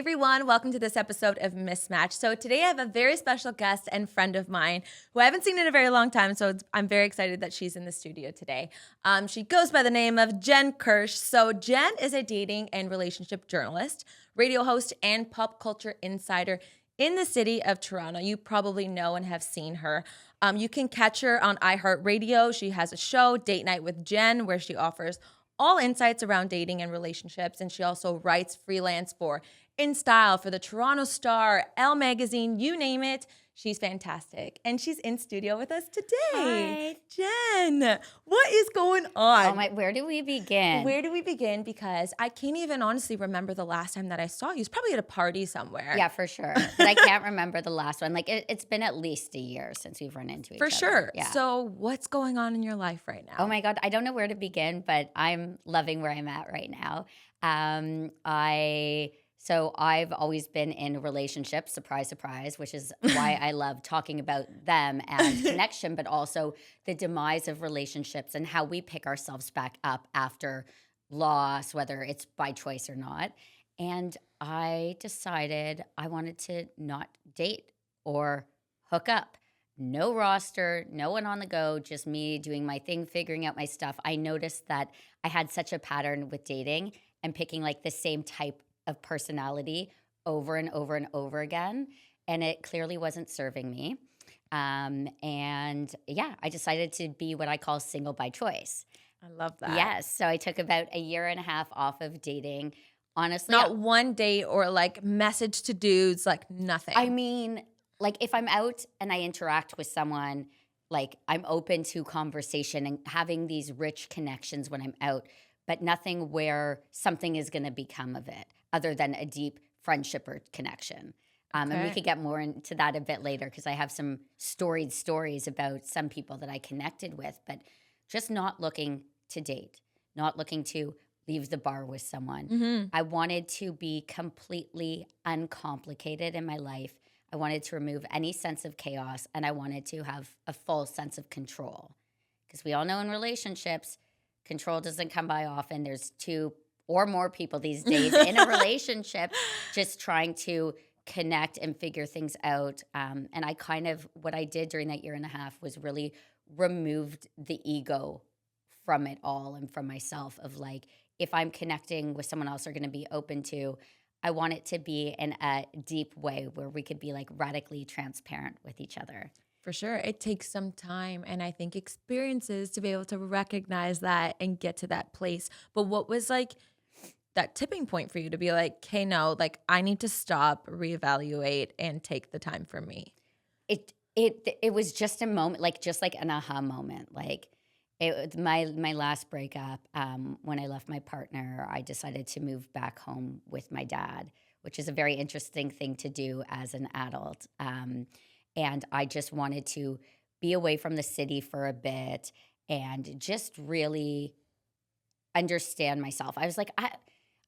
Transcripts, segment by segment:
everyone, welcome to this episode of Mismatch. So today I have a very special guest and friend of mine who I haven't seen in a very long time, so I'm very excited that she's in the studio today. She goes by the name of Jen Kirsch. So Jen is a dating and relationship journalist, radio host, and pop culture insider in the city of Toronto. You probably know and have seen her. You can catch her on iHeart Radio. She has a show, Date Night with Jen, where she offers all insights around dating and relationships. And she also writes freelance for InStyle, for the Toronto Star, Elle Magazine, you name it. She's fantastic. And she's in studio with us today. Hi. Jen, what is going on? Oh my, where do we begin? Where do we begin? Because I can't even honestly remember the last time that I saw you. It's probably at a party somewhere. Yeah, for sure. But I can't remember the last one. Like, it's been at least a year since we've run into each other. For sure. Yeah. So what's going on in your life right now? Oh my God, I don't know where to begin, but I'm loving where I'm at right now. So I've always been in relationships, surprise, surprise, which is why I love talking about them and connection, but also the demise of relationships and how we pick ourselves back up after loss, whether it's by choice or not. And I decided I wanted to not date or hook up. No roster, no one on the go, just me doing my thing, figuring out my stuff. I noticed that I had such a pattern with dating and picking like the same type of personality over and over and over again. And it clearly wasn't serving me. And yeah, I decided to be what I call single by choice. I love that. Yes. So I took about a year and a half off of dating. Honestly, Not one date or like message to dudes, like nothing. I mean, like if I'm out and I interact with someone, like I'm open to conversation and having these rich connections when I'm out, but nothing where something is going to become of it other than a deep friendship or connection. And we could get more into that a bit later because I have some storied stories about some people that I connected with, but just not looking to date, not looking to leave the bar with someone. Mm-hmm. I wanted to be completely uncomplicated in my life. I wanted to remove any sense of chaos, and I wanted to have a full sense of control. Because we all know in relationships, control doesn't come by often. There's two or more people these days in a relationship just trying to connect and figure things out. And I kind of, what I did during that year and a half was really removed the ego from it all and from myself of like, if I'm connecting with someone else or going to be open to, I want it to be in a deep way where we could be like radically transparent with each other. For sure. It takes some time and I think experiences to be able to recognize that and get to that place. But what was like that tipping point for you to be like, hey, no, like I need to stop, reevaluate, and take the time for me? It was just a moment, like just like an aha moment. Like my last breakup, when I left my partner, I decided to move back home with my dad, which is a very interesting thing to do as an adult. And I just wanted to be away from the city for a bit and just really understand myself. I was like, I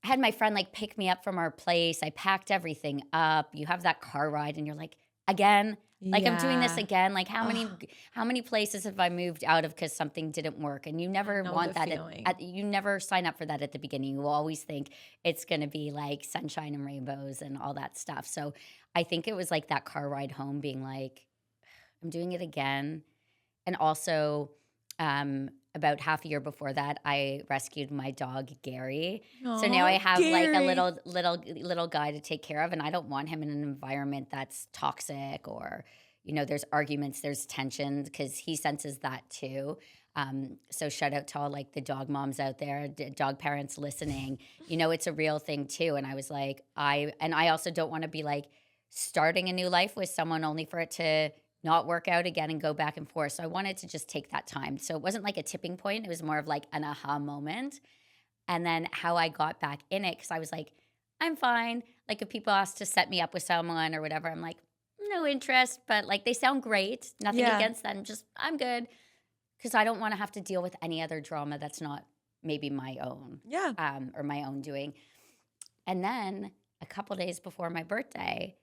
had my friend like pick me up from our place. I packed everything up. You have that car ride and you're like, again? Like I'm doing this again. Like how many places have I moved out of because something didn't work? And you never want that. You never sign up for that at the beginning. You will always think it's going to be like sunshine and rainbows and all that stuff. So I think it was like that car ride home being like, I'm doing it again. And also about half a year before that, I rescued my dog, Gary. Aww, so now I have Gary. like a little guy to take care of. And I don't want him in an environment that's toxic or, you know, there's arguments, there's tension because he senses that too. So shout out to all like the dog moms out there, dog parents listening. You know, it's a real thing too. And I was like, I also don't want to be like starting a new life with someone only for it to not work out again and go back and forth. So I wanted to just take that time. So it wasn't like a tipping point. It was more of like an aha moment. And then how I got back in it, because I was like, I'm fine. Like if people ask to set me up with someone or whatever, I'm like, no interest, but like they sound great. Nothing against them. Just I'm good. Because I don't want to have to deal with any other drama that's not maybe my own. Yeah. Or my own doing. And then a couple days before my birthday,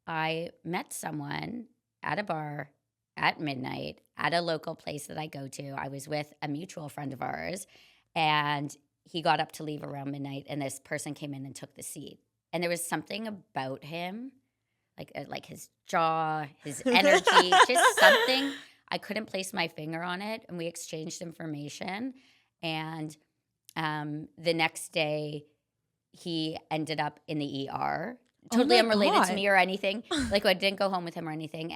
I met someone at a bar at midnight at a local place that I go to. I was with a mutual friend of ours, and he got up to leave around midnight, and this person came in and took the seat. And there was something about him, like his jaw, his energy, just something. I couldn't place my finger on it. And we exchanged information. And the next day, he ended up in the ER. Totally unrelated to me or anything. Like, I didn't go home with him or anything.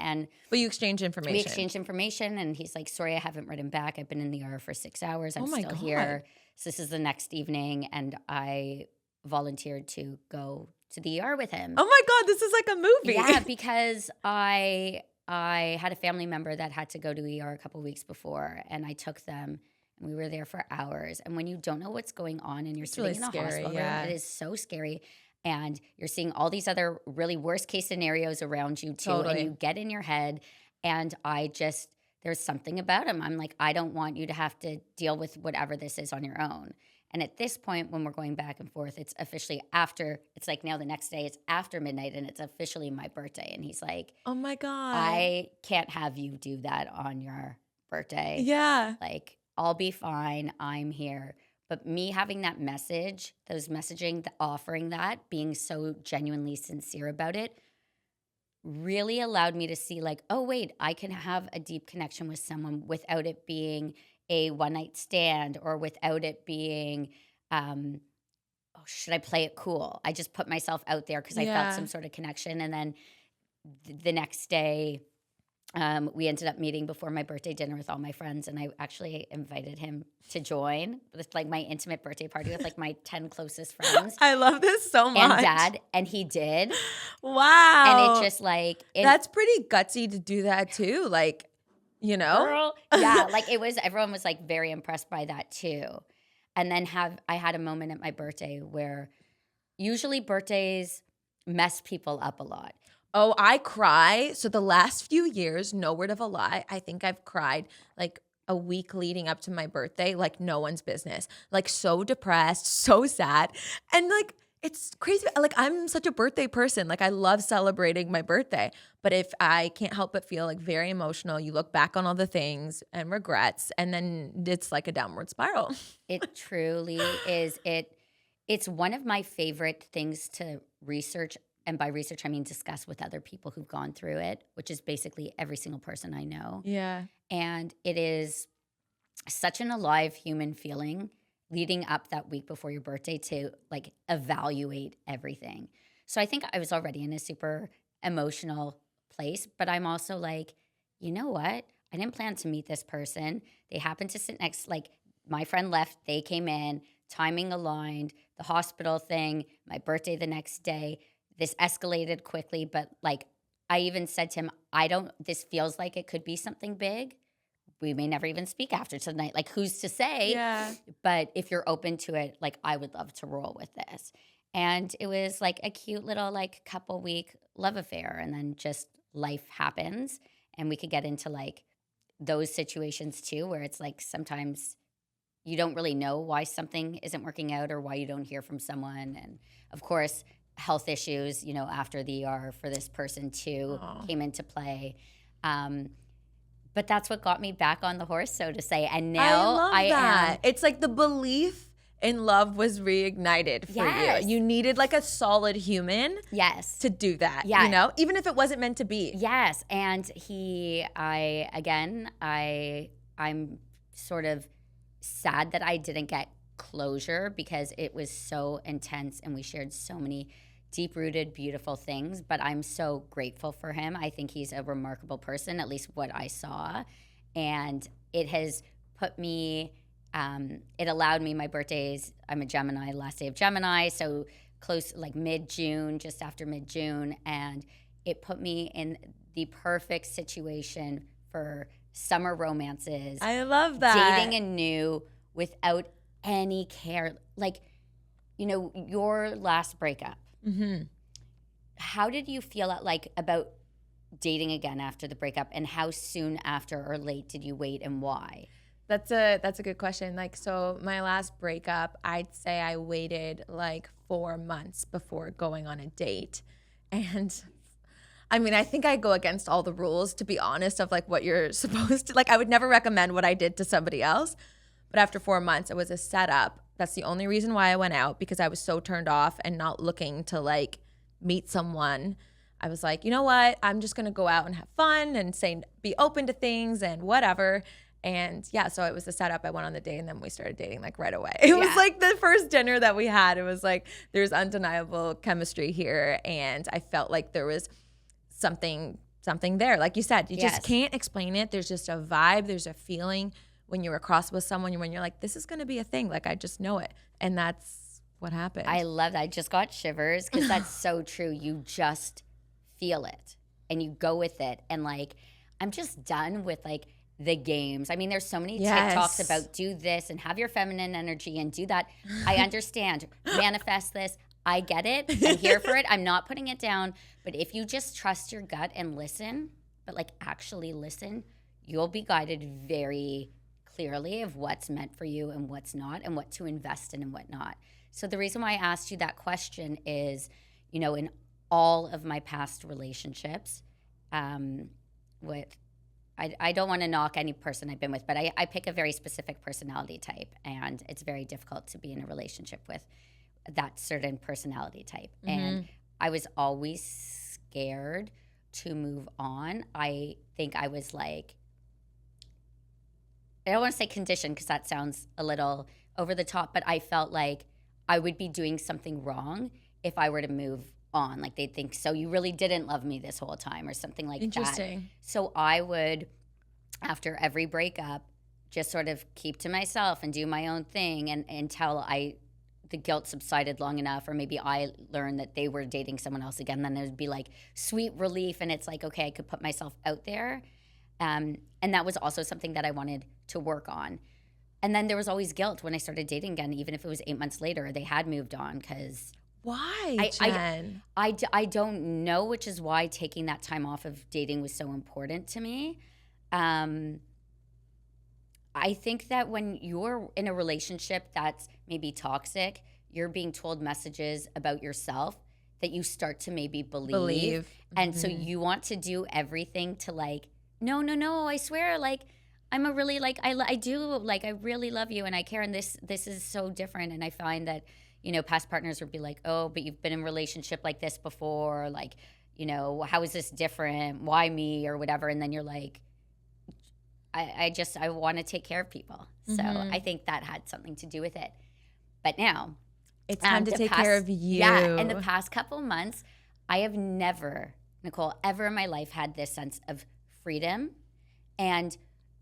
But you exchanged information. We exchanged information, and he's like, sorry, I haven't written back. I've been in the ER for 6 hours. I'm still here. So this is the next evening, and I volunteered to go to the ER with him. Oh my God, this is like a movie. Yeah, because I had a family member that had to go to ER a couple weeks before, and I took them. And we were there for hours. And when you don't know what's going on and you're sitting really in a scary, hospital room, yeah. it is so scary. And you're seeing all these other really worst case scenarios around you too. Totally. And you get in your head. And there's something about him. I'm like, I don't want you to have to deal with whatever this is on your own. And at this point, when we're going back and forth, it's officially after, it's like now the next day, it's after midnight and it's officially my birthday. And he's like, oh my God. I can't have you do that on your birthday. Yeah. Like, I'll be fine. I'm here. But me having that message, those messaging, offering that, being so genuinely sincere about it, really allowed me to see like, oh, wait, I can have a deep connection with someone without it being a one-night stand or without it being, should I play it cool? I just put myself out there because I felt some sort of connection. And then the next day, we ended up meeting before my birthday dinner with all my friends, and I actually invited him to join with like my intimate birthday party with like my 10 closest friends. I love this so much. And Dad, and he did. Wow. And it just like that's pretty gutsy to do that too. Like, you know, girl, yeah, like everyone was like very impressed by that too. And then I had a moment at my birthday where usually birthdays mess people up a lot. Oh, I cry. So the last few years, no word of a lie, I think I've cried like a week leading up to my birthday, like no one's business. Like so depressed, so sad. And like it's crazy. Like I'm such a birthday person. Like I love celebrating my birthday. But if I can't help but feel like very emotional, you look back on all the things and regrets, and then it's like a downward spiral. It truly is. It's one of my favorite things to research. And by research, I mean discuss with other people who've gone through it, which is basically every single person I know. Yeah. And it is such an alive human feeling leading up that week before your birthday to like evaluate everything. So I think I was already in a super emotional place, but I'm also like, you know what? I didn't plan to meet this person. They happened to sit next, like my friend left, they came in, timing aligned, the hospital thing, my birthday the next day. This escalated quickly, but like I even said to him, this feels like it could be something big. We may never even speak after tonight. Like who's to say? Yeah. But if you're open to it, like I would love to roll with this. And it was like a cute little like couple week love affair. And then just life happens. And we could get into like those situations too, where it's like sometimes you don't really know why something isn't working out or why you don't hear from someone. And of course, health issues, you know, after the ER for this person too came into play. But that's what got me back on the horse, so to say. And now I am. It's like the belief in love was reignited for you. You needed like a solid human to do that, you know, even if it wasn't meant to be. Yes. And I'm sort of sad that I didn't get closure because it was so intense and we shared so many deep-rooted, beautiful things, but I'm so grateful for him. I think he's a remarkable person, at least what I saw. And it has put me, it allowed me, my birthdays, I'm a Gemini, last day of Gemini, so close, like mid-June, just after mid-June, and it put me in the perfect situation for summer romances. I love that. Dating anew without any care. Like, you know, your last breakup, how did you feel about dating again after the breakup, and how soon after or late did you wait, and why? That's a good question. Like, so my last breakup, I'd say I waited like 4 months before going on a date. And I mean, I think I go against all the rules, to be honest, of like what you're supposed to, like I would never recommend what I did to somebody else. But after 4 months, it was a setup. That's the only reason why I went out, because I was so turned off and not looking to like meet someone. I was like, you know what? I'm just going to go out and have fun and be open to things and whatever. And yeah, so it was a setup. I went on the date and then we started dating like right away. It was like the first dinner that we had. It was like, there's undeniable chemistry here. And I felt like there was something there. Like you said, you just can't explain it. There's just a vibe. There's a feeling when you're across with someone, when you're like, this is going to be a thing. Like, I just know it. And that's what happened. I love that. I just got shivers because that's so true. You just feel it and you go with it. And like, I'm just done with like the games. I mean, there's so many TikToks about do this and have your feminine energy and do that. I understand. Manifest this. I get it. I'm here for it. I'm not putting it down. But if you just trust your gut and listen, but like actually listen, you'll be guided very clearly of what's meant for you and what's not, and what to invest in and what not. So the reason why I asked you that question is, you know, in all of my past relationships, I don't want to knock any person I've been with, but I pick a very specific personality type, and it's very difficult to be in a relationship with that certain personality type. And I was always scared to move on. I think I was like, I don't want to say conditioned because that sounds a little over the top, but I felt like I would be doing something wrong if I were to move on. Like they'd think, so you really didn't love me this whole time or something like that. Interesting. So I would, after every breakup, just sort of keep to myself and do my own thing and until the guilt subsided long enough, or maybe I learned that they were dating someone else again. Then there'd be like sweet relief, and it's like, okay, I could put myself out there. And that was also something that I wanted to work on. And then there was always guilt when I started dating again, even if it was 8 months later, they had moved on. Because why, Jen? I don't know, which is why taking that time off of dating was so important to me. I think that when you're in a relationship that's maybe toxic, you're being told messages about yourself that you start to maybe believe. And so you want to do everything to like, no, I swear, like, I'm a really, like, I do, like, I really love you and I care, and this is so different. And I find that, you know, past partners would be like, oh, but you've been in a relationship like this before, like, you know, how is this different? Why me, or whatever? And then you're like, I want to take care of people. So I think that had something to do with it. But now it's time to take care of you. Yeah. In the past couple months, I have never, Nicole, ever in my life had this sense of freedom and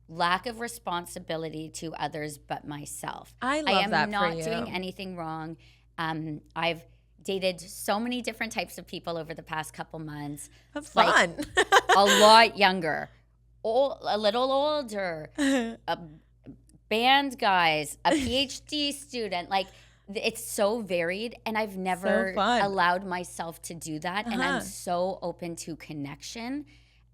lack of responsibility to others but myself. I love that for you. I am not doing anything wrong. I've dated so many different types of people over the past couple months. Have fun. Like, a lot younger. A little older, band guys, a PhD student. Like, it's so varied, and I've never allowed myself to do that. And I'm so open to connection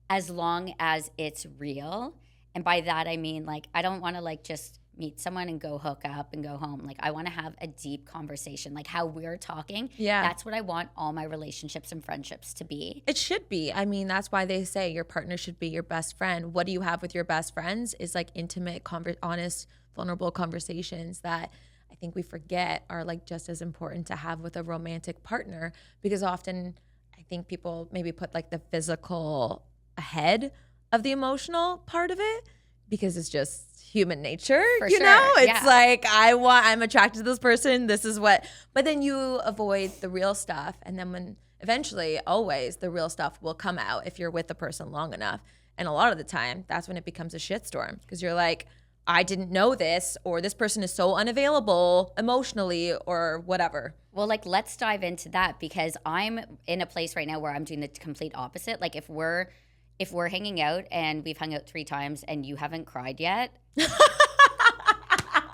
as long as it's real. And by that, I mean, like, I don't want to, like, just meet someone and go hook up and go home. Like, I want to have a deep conversation, like how we're talking. Yeah. That's what I want all my relationships and friendships to be. It should be. I mean, that's why they say your partner should be your best friend. What do you have with your best friends is like intimate, honest, vulnerable conversations that I think we forget are like just as important to have with a romantic partner, because often I think people maybe put like the physical ahead of the emotional part of it because it's just human nature, you know? It's like, I'm attracted to this person, this is what, but then you avoid the real stuff. And then when eventually, always, the real stuff will come out if you're with the person long enough. And a lot of the time, that's when it becomes a shitstorm, because you're like, I didn't know this, or this person is so unavailable emotionally or whatever. Well, like, let's dive into that, because I'm in a place right now where I'm doing the complete opposite. Like, if we're hanging out and we've hung out 3 times and you haven't cried yet,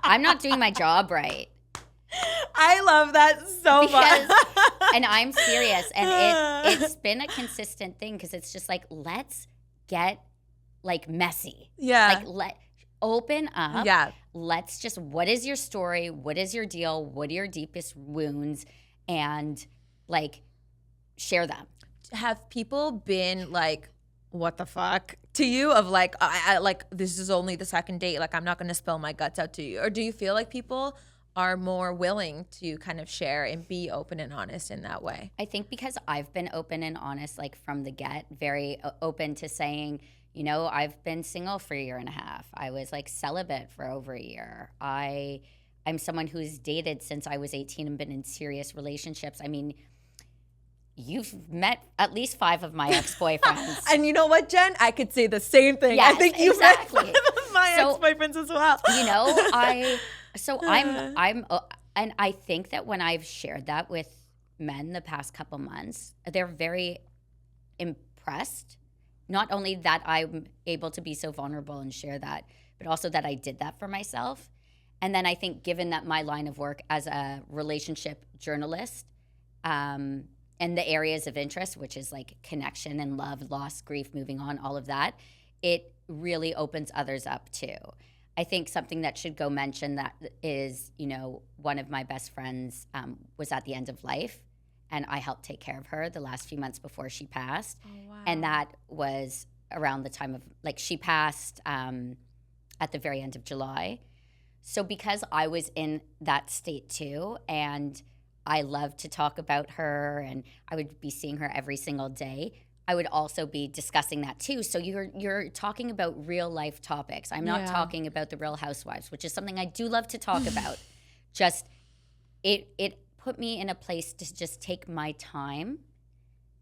I'm not doing my job right. I love that so much. And I'm serious. And it's been a consistent thing, because it's just like, let's get like messy. Yeah. Like, open up. Yeah. Let's just, what is your story? What is your deal? What are your deepest wounds? And like, share them. Have people been like what the fuck to you of like, I like, this is only the second date. Like, I'm not going to spill my guts out to you. Or do you feel like people are more willing to kind of share and be open and honest in that way? I think because I've been open and honest, like from the get, very open to saying, you know, I've been single for a year and a half. I was like celibate for over a year. I'm someone who's dated since I was 18 and been in serious relationships. I mean, you've met at least 5 of my ex-boyfriends. And you know what, Jen? I could say the same thing. Yes, I think you exactly. met 5 of my ex-boyfriends as well. You know, I'm and I think that when I've shared that with men the past couple months, they're very impressed. Not only that I'm able to be so vulnerable and share that, but also that I did that for myself. And then I think given that my line of work as a relationship journalist, and the areas of interest, which is like connection and love, loss, grief, moving on, all of that, it really opens others up too. I think something that should go mentioned that is, you know, one of my best friends was at the end of life, and I helped take care of her the last few months before she passed. Oh, wow. And that was around the time of, like, she passed at the very end of July. So because I was in that state too, and I love to talk about her, and I would be seeing her every single day, I would also be discussing that too. So you're talking about real life topics. I'm not talking about the Real Housewives, which is something I do love to talk about. Just it put me in a place to just take my time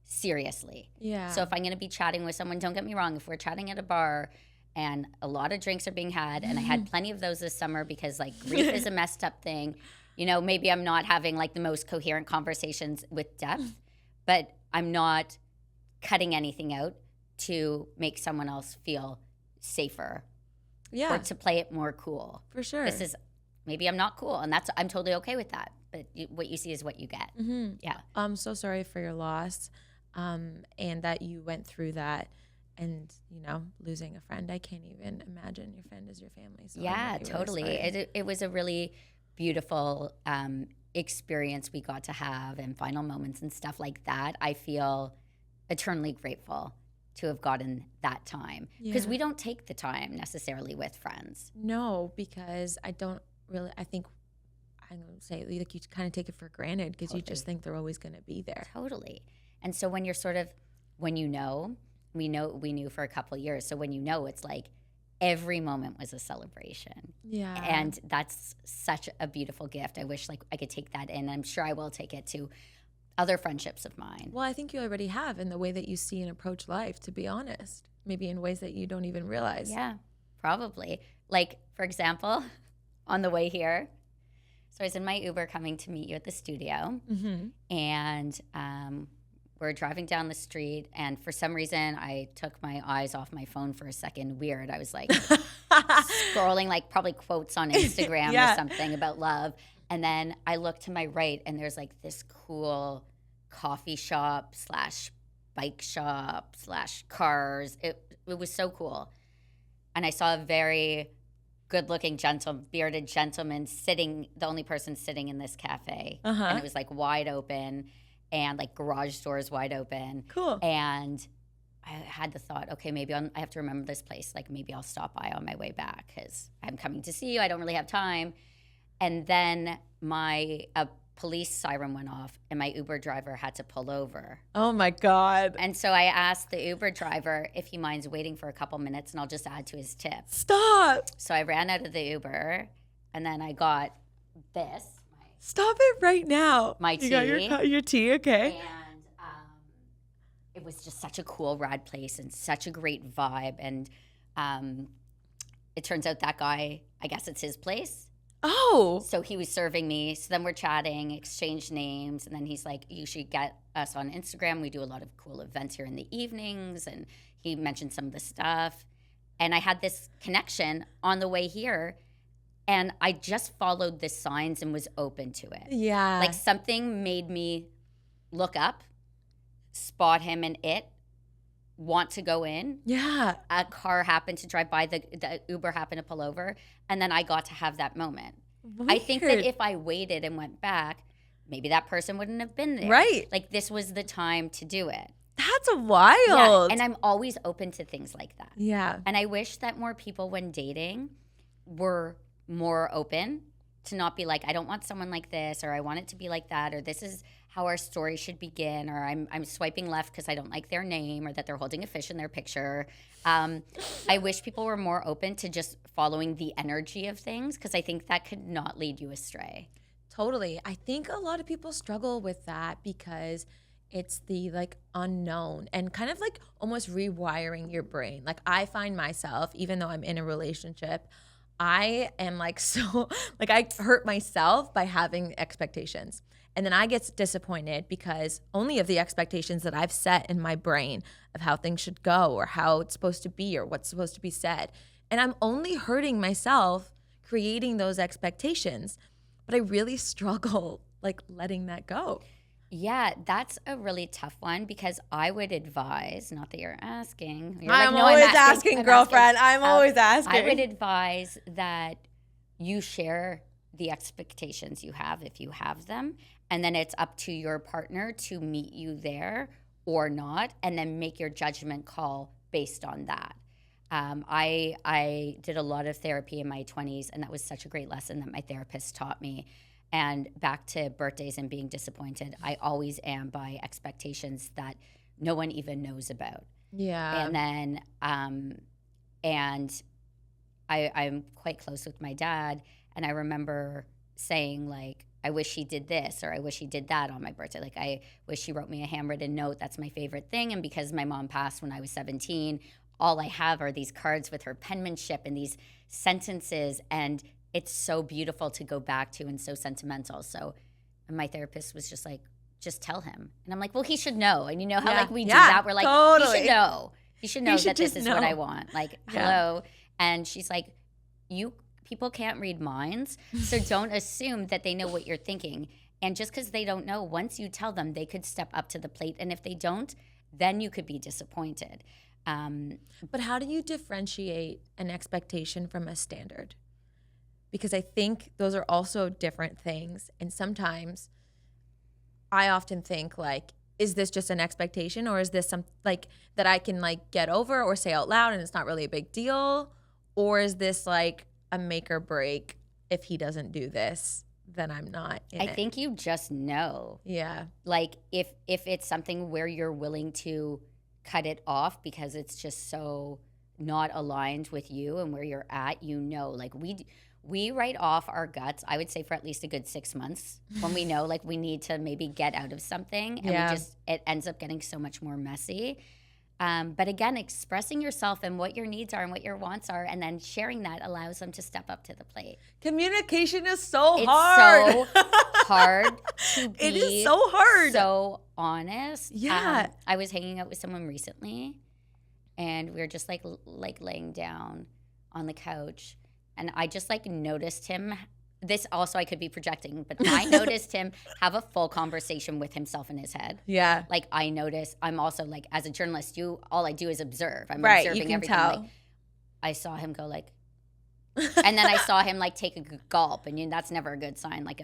seriously. Yeah. So if I'm going to be chatting with someone, don't get me wrong, if we're chatting at a bar and a lot of drinks are being had, and I had plenty of those this summer because like grief is a messed up thing. You know, maybe I'm not having like the most coherent conversations with depth, but I'm not cutting anything out to make someone else feel safer. Yeah. Or to play it more cool. For sure. This is, maybe I'm not cool, and I'm totally okay with that. But what you see is what you get. Mm-hmm. Yeah. I'm so sorry for your loss, and that you went through that, and you know, losing a friend. I can't even imagine your friend is your family. So yeah, really, totally. Really It was a really beautiful experience we got to have, and final moments and stuff like that. I feel eternally grateful to have gotten that time, because we don't take the time necessarily with friends. No, because I don't really. I think I'm gonna say like you kind of take it for granted because you just think they're always going to be there. Totally. And so when you're sort of, when you know, we knew for a couple of years. So when you know, it's like every moment was a celebration. Yeah. And that's such a beautiful gift. I wish like I could take that in. I'm sure I will take it to other friendships of mine. Well, I think you already have in the way that you see and approach life, to be honest. Maybe in ways that you don't even realize. Yeah, probably. Like, for example, on the way here, so I was in my Uber coming to meet you at the studio, and we're driving down the street, and for some reason, I took my eyes off my phone for a second. Weird. I was like scrolling, like probably quotes on Instagram or something about love. And then I look to my right, and there's like this cool coffee shop / bike shop / cars. It was so cool. And I saw a very good-looking bearded gentleman sitting, the only person sitting in this cafe. And it was like wide open, and like garage doors wide open. Cool. And I had the thought, okay, maybe I have to remember this place. Like maybe I'll stop by on my way back because I'm coming to see you. I don't really have time. And then a police siren went off, and my Uber driver had to pull over. Oh my God. And so I asked the Uber driver if he minds waiting for a couple minutes, and I'll just add to his tip. Stop. So I ran out of the Uber, and then I got this. Stop it right now. My tea. You got your tea, okay. And it was just such a cool, rad place and such a great vibe. And it turns out that guy, I guess it's his place. Oh. So he was serving me. So then we're chatting, exchange names. And then he's like, you should get us on Instagram. We do a lot of cool events here in the evenings. And he mentioned some of the stuff. And I had this connection on the way here. And I just followed the signs and was open to it. Yeah. Like something made me look up, spot him and want to go in. Yeah. A car happened to drive by, the Uber happened to pull over, and then I got to have that moment. Weird. I think that if I waited and went back, maybe that person wouldn't have been there. Right. Like this was the time to do it. That's Yeah, wild. and I'm always open to things like that. Yeah. And I wish that more people when dating were more open to not be like, I don't want someone like this, or I want it to be like that, or this is how our story should begin, or I'm swiping left because I don't like their name, or that they're holding a fish in their picture. I wish people were more open to just following the energy of things, because I think that could not lead you astray. Totally. I think a lot of people struggle with that because it's the like unknown and kind of like almost rewiring your brain. Like I find myself, even though I'm in a relationship, I am like so like I hurt myself by having expectations. And then I get disappointed because only of the expectations that I've set in my brain of how things should go or how it's supposed to be or what's supposed to be said. And I'm only hurting myself creating those expectations. But I really struggle like letting that go. Yeah, that's a really tough one, because I would advise, not that you're asking. You're I'm like, no, always I'm asking, I'm girlfriend. I'm always I asking. would advise that you share the expectations you have if you have them, and then it's up to your partner to meet you there or not, and then make your judgment call based on that. I did a lot of therapy in my 20s, and that was such a great lesson that my therapist taught me. And back to birthdays and being disappointed, I always am by expectations that no one even knows about. Yeah. And then, and I'm quite close with my dad, and I remember saying, like, I wish he did this, or I wish he did that on my birthday. Like, I wish he wrote me a handwritten note. That's my favorite thing. And because my mom passed when I was 17, all I have are these cards with her penmanship and these sentences, and it's so beautiful to go back to and so sentimental. So my therapist was just like, just tell him. And I'm like, well, he should know. And you know how like we do that? We're like, totally. he should know. He should know that this is know. what I want. Like, hello. And she's like, people can't read minds, so don't assume that they know what you're thinking. And just because they don't know, once you tell them, they could step up to the plate. And if they don't, then you could be disappointed. But how do you differentiate an expectation from a standard? Because I think those are also different things. And sometimes I often think like, is this just an expectation, or is this some like that I can like get over or say out loud and it's not really a big deal? Or is this like a make or break? If he doesn't do this, then I'm not in it. I think you just know. Yeah. Like if it's something where you're willing to cut it off because it's just so not aligned with you and where you're at, you know, like we write off our guts, I would say, for at least a good 6 months when we know like we need to maybe get out of something, and it ends up getting so much more messy. But again, expressing yourself and what your needs are and what your wants are, and then sharing that allows them to step up to the plate. Communication is so It's hard. so hard to be It is so hard. so honest. Yeah. I was hanging out with someone recently, and we were just like laying down on the couch, and I just like noticed him. This also I could be projecting, but I noticed him have a full conversation with himself in his head. Yeah. Like I notice, I'm also like, as a journalist, all I do is observe. I'm Right, observing you can everything. tell. Like, I saw him go like, and then I saw him like take a gulp, and that's never a good sign. Like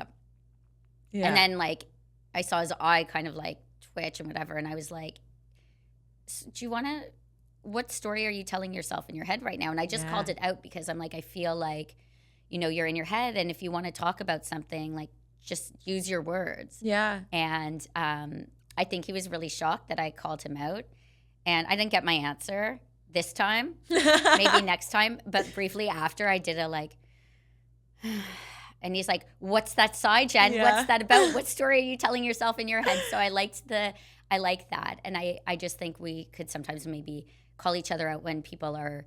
and then like I saw his eye kind of like twitch and whatever, and I was like, do you want to? What story are you telling yourself in your head right now? And I just called it out because I'm like, I feel like, you're in your head, and if you want to talk about something, like just use your words. Yeah. And I think he was really shocked that I called him out, and I didn't get my answer this time, maybe next time, but briefly after I did a like, and he's like, what's that sigh, Jen? Yeah. What's that about? What story are you telling yourself in your head? So I like that. And I just think we could sometimes maybe call each other out when people are,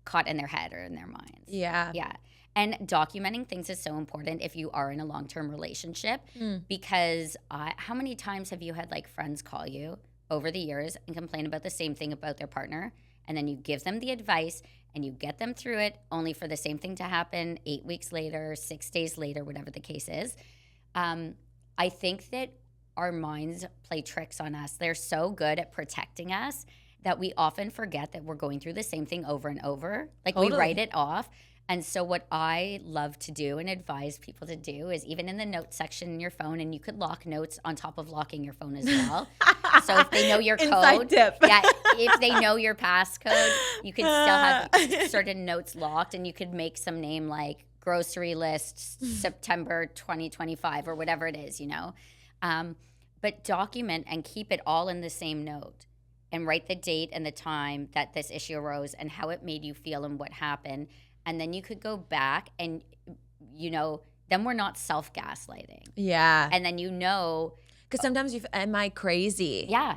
caught in their head or in their minds. Yeah. Yeah. And documenting things is so important if you are in a long-term relationship, because how many times have you had like friends call you over the years and complain about the same thing about their partner, and then you give them the advice and you get them through it, only for the same thing to happen 8 weeks later, 6 days later, whatever the case is. I think that our minds play tricks on us. They're so good at protecting us that we often forget that we're going through the same thing over and over. Like we write it off. And so what I love to do and advise people to do is even in the notes section in your phone, and you could lock notes on top of locking your phone as well. So if they know your Inside code, tip. yeah, if they know your passcode, you could still have certain notes locked, and you could make some name like grocery list September 2025 or whatever it is, but document and keep it all in the same note and write the date and the time that this issue arose and how it made you feel and what happened. And then you could go back and, then we're not self-gaslighting. Yeah. And then because sometimes am I crazy? Yeah.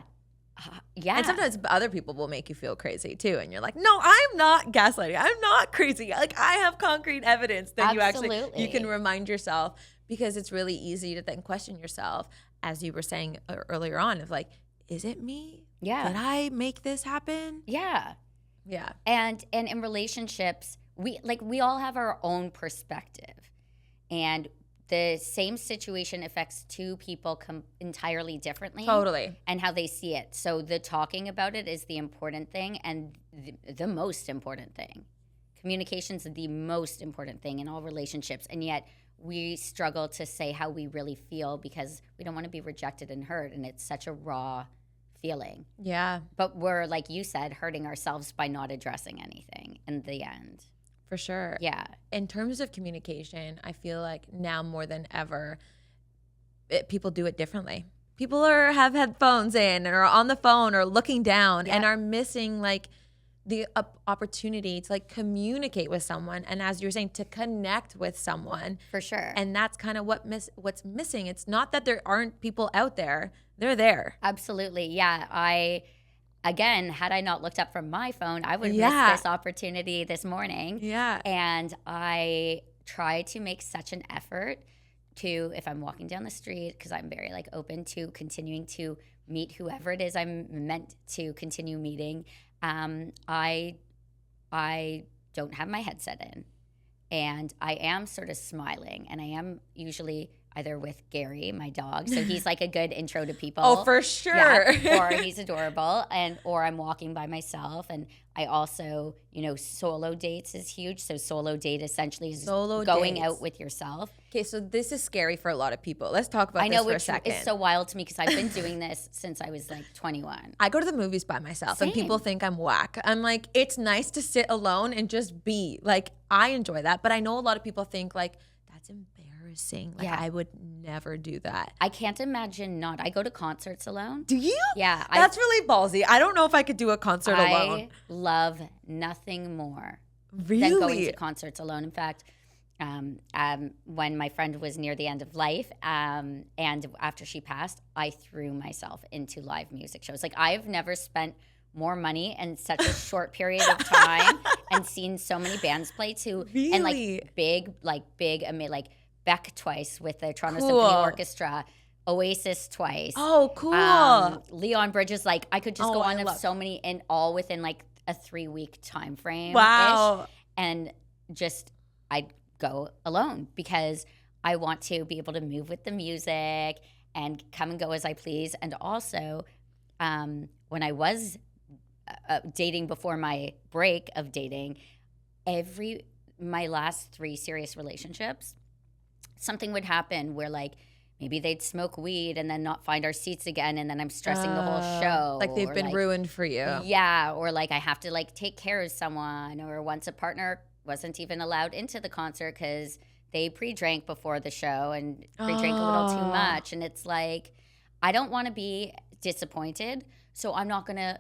Yeah. And sometimes other people will make you feel crazy too. And you're like, no, I'm not gaslighting. I'm not crazy. Like, I have concrete evidence. Then you can remind yourself, because it's really easy to then question yourself, as you were saying earlier on, of like, is it me? Yeah. Did I make this happen? Yeah. Yeah. And in relationships, we all have our own perspective, and the same situation affects two people entirely differently. Totally. And how they see it. So the talking about it is the important thing, and the most important thing. Communication's the most important thing in all relationships, and yet we struggle to say how we really feel because we don't want to be rejected and hurt, and it's such a raw feeling. Yeah. But we're, like you said, hurting ourselves by not addressing anything in the end. For sure. Yeah. In terms of communication, I feel like now more than ever, people do it differently. People have headphones in or on the phone or looking down and are missing like the opportunity to like communicate with someone, and as you were saying, to connect with someone. For sure. And that's kind of what's missing. It's not that there aren't people out there; they're there. Absolutely, yeah. Again, had I not looked up from my phone, I would miss this opportunity this morning. Yeah. And I try to make such an effort to, if I'm walking down the street, because I'm very like open to continuing to meet whoever it is I'm meant to continue meeting. I don't have my headset in, and I am sort of smiling, and I am usually either with Gary, my dog, so he's like a good intro to people. Oh, for sure. Yeah, or he's adorable, or I'm walking by myself, and I also, solo dates is huge. So solo date essentially is going out with yourself. Okay, so this is scary for a lot of people. Let's talk about this for a second. It's so wild to me because I've been doing this since I was like 21. I go to the movies by myself. Same. And people think I'm whack. I'm like, it's nice to sit alone and just be. Like, I enjoy that. But I know a lot of people think like, that's embarrassing. Like, I would never do that. I can't imagine not. I go to concerts alone. Do you? Yeah. That's really ballsy. I don't know if I could do a concert alone. I love nothing more than going to concerts alone. In fact, when my friend was near the end of life, and after she passed, I threw myself into live music shows. Like, I've never spent more money in such a short period of time and seen so many bands play too. Really? And like Beck twice with the Toronto Symphony Orchestra, Oasis twice. Oh, cool. Leon Bridges, like I could just go on of so many, and all within like a 3-week time frame. Wow. And just I'd go alone because I want to be able to move with the music and come and go as I please. And also, when I was dating before my break of dating, my last 3 serious relationships, something would happen where like maybe they'd smoke weed and then not find our seats again, and then I'm stressing the whole show. Like they've been ruined for you. Yeah, or like I have to like take care of someone, or once a partner wasn't even allowed into the concert because they pre-drank before the show and pre-drank a little too much. And it's like, I don't want to be disappointed, so I'm not going to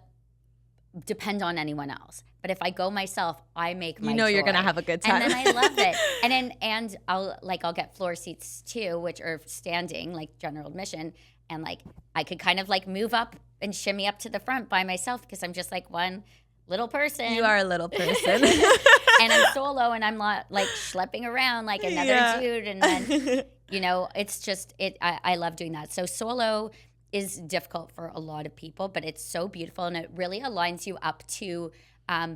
depend on anyone else. But if I go myself, I make my joy. You're gonna have a good time. And then I love it. And I'll get floor seats too, which are standing, like general admission. And like I could kind of like move up and shimmy up to the front by myself because I'm just like one little person. You are a little person. And I'm solo, and I'm not like schlepping around like another dude. And then, it's just I love doing that. So solo is difficult for a lot of people, but it's so beautiful, and it really aligns you up to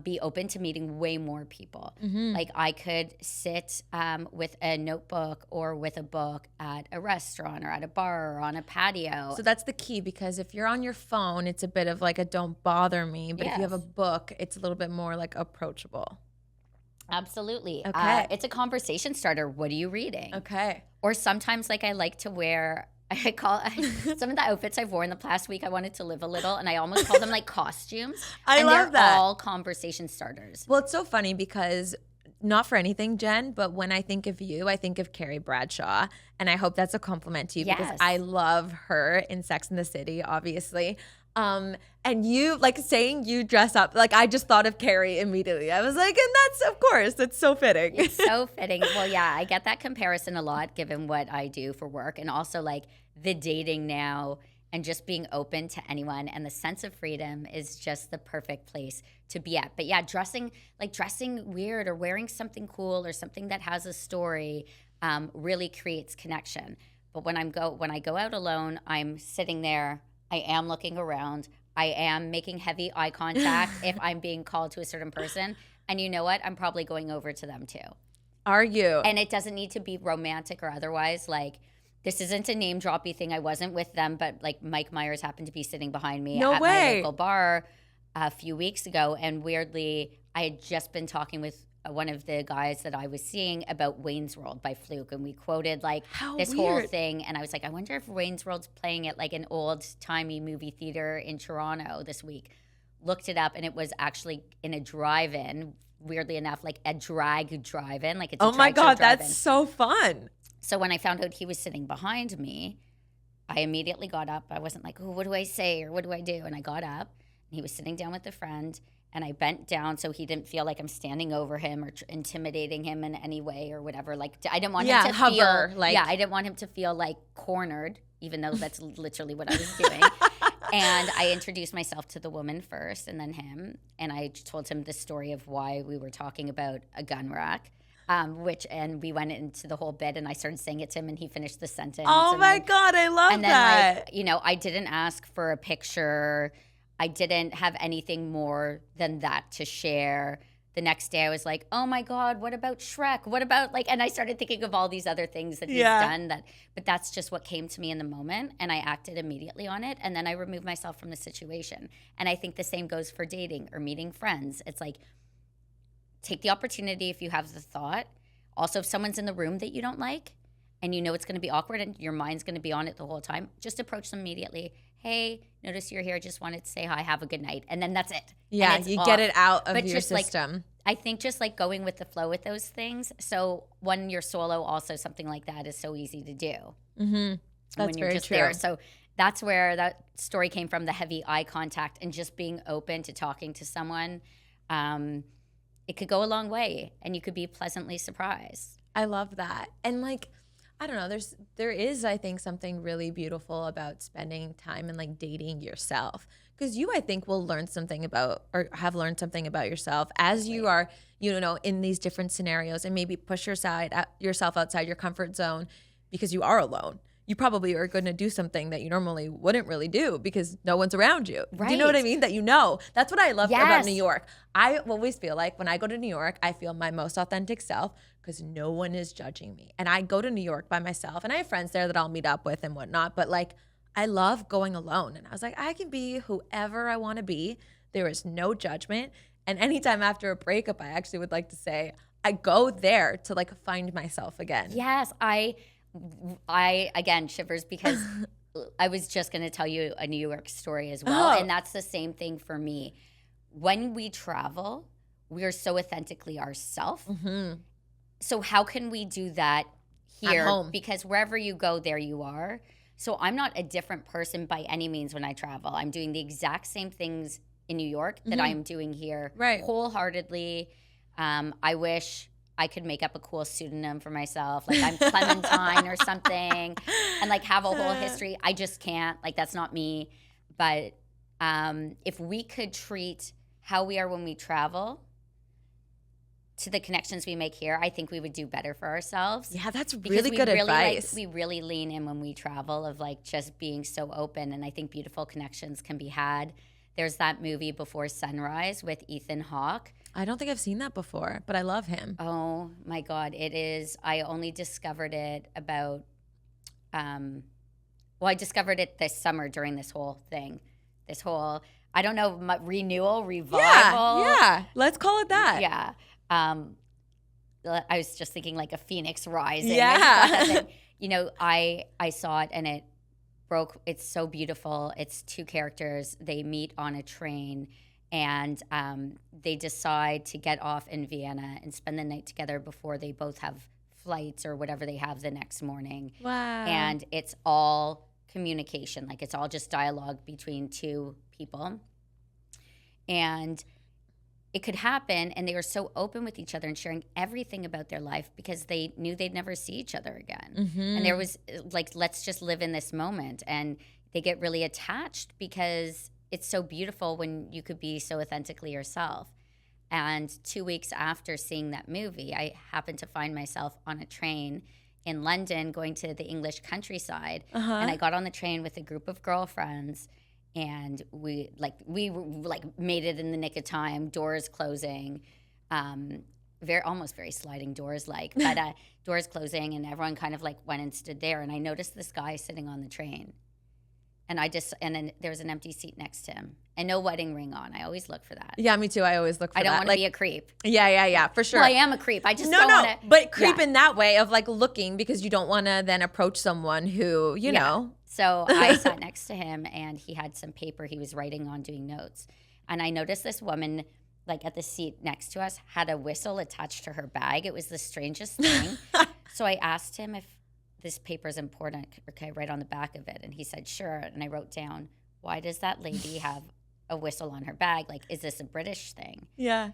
be open to meeting way more people. Mm-hmm. Like I could sit with a notebook or with a book at a restaurant or at a bar or on a patio. So that's the key, because if you're on your phone, it's a bit of like a don't bother me. But if you have a book, it's a little bit more like approachable. Absolutely. Okay. It's a conversation starter. What are you reading? Okay. Or sometimes, like, I like to wear, some of the outfits I've worn the past week, I wanted to live a little, and I almost call them like costumes. I and love they're that. all conversation starters. Well, it's so funny because not for anything, Jen, but when I think of you, I think of Carrie Bradshaw. And I hope that's a compliment to you because Yes. I love her in Sex and the City, obviously. And you, like, saying you dress up, like, I just thought of Carrie immediately. I was like, and that's, of course, that's so fitting. It's so fitting. Well, yeah, I get that comparison a lot given what I do for work, and also like the dating now and just being open to anyone, and the sense of freedom is just the perfect place to be at. But yeah, dressing weird or wearing something cool or something that has a story really creates connection. But when I go out alone, I'm sitting there, I am looking around, I am making heavy eye contact if I'm being called to a certain person. And you know what? I'm probably going over to them too. Are you? And it doesn't need to be romantic or otherwise. Like, this isn't a name droppy thing. I wasn't with them, but like Mike Myers happened to be sitting behind me No at way. my local bar a few weeks ago. And weirdly, I had just been talking with one of the guys that I was seeing about Wayne's World by Fluke. And we quoted like How this weird. whole thing. And I was like, I wonder if Wayne's World's playing at like an old timey movie theater in Toronto this week. Looked it up, and it was actually in a drive-in, weirdly enough, like a drag drive-in. Like, it's a Oh my drag show God, drive-in. that's so fun. So when I found out he was sitting behind me, I immediately got up. I wasn't like, oh, what do I say or what do I do? And I got up, and he was sitting down with a friend, and I bent down so he didn't feel like I'm standing over him or intimidating him in any way or whatever. Like, I didn't want him to hover, feel, like- I didn't want him to feel like cornered, even though that's literally what I was doing. And I introduced myself to the woman first and then him. And I told him the story of why we were talking about a gun rack. And we went into the whole bit, and I started saying it to him, and he finished the sentence. Oh and my then, God, I love and then, that. like, you know, I didn't ask for a picture. I didn't have anything more than that to share. The next day I was like, oh my God, what about Shrek? What about like, and I started thinking of all these other things that he's done but that's just what came to me in the moment. And I acted immediately on it. And then I removed myself from the situation. And I think the same goes for dating or meeting friends. It's like, take the opportunity if you have the thought. Also, if someone's in the room that you don't like and you know it's going to be awkward and your mind's going to be on it the whole time, just approach them immediately. Hey, notice you're here. Just wanted to say hi. Have a good night. And then that's it. Yeah, And it's you off. get it out of But your just, like, system. I think just like going with the flow with those things. So when you're solo, also something like that is so easy to do. Mm-hmm. That's when you're very just true. there. So that's where that story came from, the heavy eye contact and just being open to talking to someone. It could go a long way, and you could be pleasantly surprised. I love that. And like, I don't know, there is, I think, something really beautiful about spending time and like dating yourself. Because you, I think, will learn something about, or have learned something about yourself as you are, you know, in these different scenarios, and maybe push yourself outside your comfort zone because you are alone. You probably are going to do something that you normally wouldn't really do because no one's around you. Do you know what I mean? That you know. That's what I love about New York. I always feel like when I go to New York, I feel my most authentic self because no one is judging me. And I go to New York by myself, and I have friends there that I'll meet up with and whatnot. But like, I love going alone. And I was like, I can be whoever I want to be. There is no judgment. And anytime after a breakup, I actually would like to say, I go there to like find myself again. Yes, I again shivers because I was just going to tell you a New York story as well. Oh. And that's the same thing for me. When we travel, we are so authentically ourselves. Mm-hmm. So how can we do that here? At home. Because wherever you go, there you are. So I'm not a different person by any means when I travel. I'm doing the exact same things in New York that I'm doing here wholeheartedly. I wish I could make up a cool pseudonym for myself. Like I'm Clementine or something and like have a whole history. I just can't. Like that's not me. But if we could treat how we are when we travel to the connections we make here, I think we would do better for ourselves. Yeah, that's Because really good advice. We really lean in when we travel of like just being so open. And I think beautiful connections can be had. There's that movie Before Sunrise with Ethan Hawke. I don't think I've seen that before, but I love him. Oh my God, it is. I only discovered it about, I discovered it this summer during this whole thing. This whole, I don't know, renewal, revival. Yeah, let's call it that. Yeah. I was just thinking like a phoenix rising. Yeah. I saw it and it broke. It's so beautiful. It's two characters. They meet on a train and they decide to get off in Vienna and spend the night together before they both have flights or whatever they have the next morning. Wow. And it's all communication. Like it's all just dialogue between two people. And it could happen, and they were so open with each other and sharing everything about their life because they knew they'd never see each other again. Mm-hmm. And there was like, let's just live in this moment. And they get really attached because it's so beautiful when you could be so authentically yourself. And 2 weeks after seeing that movie, I happened to find myself on a train in London going to the English countryside. Uh-huh. And I got on the train with a group of girlfriends. And we made it in the nick of time, doors closing, almost very sliding doors but doors closing, and everyone kind of like went and stood there. And I noticed this guy sitting on the train, and then there was an empty seat next to him, and no wedding ring on. I always look for that. Yeah, me too. I always look for that. I don't want to be a creep. Yeah, for sure. Well, I am a creep. I just don't want to. But creep in that way of like looking because you don't want to then approach someone who, you know. So I sat next to him and he had some paper he was writing on, doing notes. And I noticed this woman, like at the seat next to us, had a whistle attached to her bag. It was the strangest thing. So I asked him if this paper is important. Okay, write on the back of it. And he said, sure. And I wrote down, why does that lady have a whistle on her bag? Like, is this a British thing? Yeah.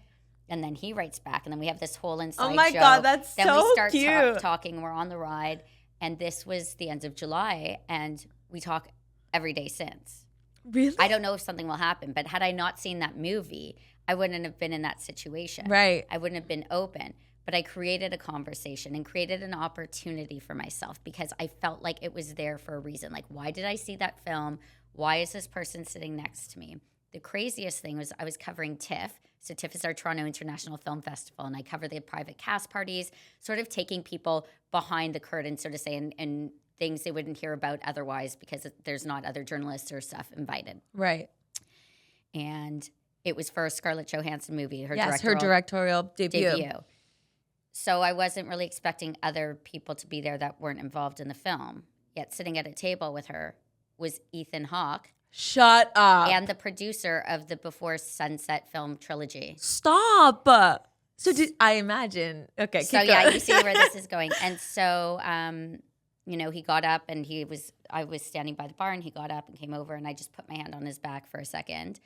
And then he writes back. And then we have this whole inside joke. Oh my God, that's then so we start cute. talking. We're on the ride. And this was the end of July, and we talk every day since. Really? I don't know if something will happen, but had I not seen that movie, I wouldn't have been in that situation. Right. I wouldn't have been open. But I created a conversation and created an opportunity for myself because I felt like it was there for a reason. Like, why did I see that film? Why is this person sitting next to me? The craziest thing was I was covering TIFF. So TIFF is our Toronto International Film Festival, and I cover the private cast parties, sort of taking people behind the curtain, so to say, and things they wouldn't hear about otherwise because there's not other journalists or stuff invited. Right. And it was for a Scarlett Johansson movie, her directorial debut. So I wasn't really expecting other people to be there that weren't involved in the film. Yet sitting at a table with her was Ethan Hawke. Shut up. And the producer of the Before Sunset film trilogy. Stop. So did I imagine? Okay. So yeah, you see where this is going. And so, he got up and I was standing by the bar and he got up and came over and I just put my hand on his back for a second.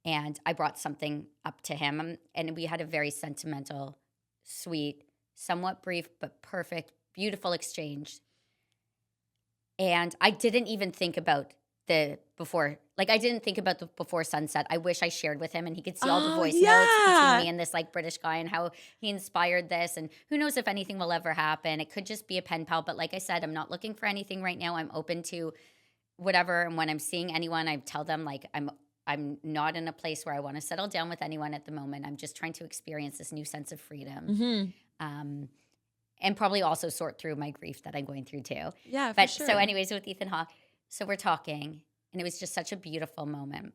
And I brought something up to him and we had a very sentimental, sweet, somewhat brief, but perfect, beautiful exchange. And I didn't even think about the Before Sunset. I wish I shared with him and he could see all the voice notes between me and this like British guy and how he inspired this. And who knows if anything will ever happen. It could just be a pen pal. But like I said, I'm not looking for anything right now. I'm open to whatever. And when I'm seeing anyone, I tell them like I'm not in a place where I want to settle down with anyone at the moment. I'm just trying to experience this new sense of freedom. Mm-hmm. And probably also sort through my grief that I'm going through too. Yeah, but for sure. So anyways, with Ethan Hawke, so we're talking and it was just such a beautiful moment.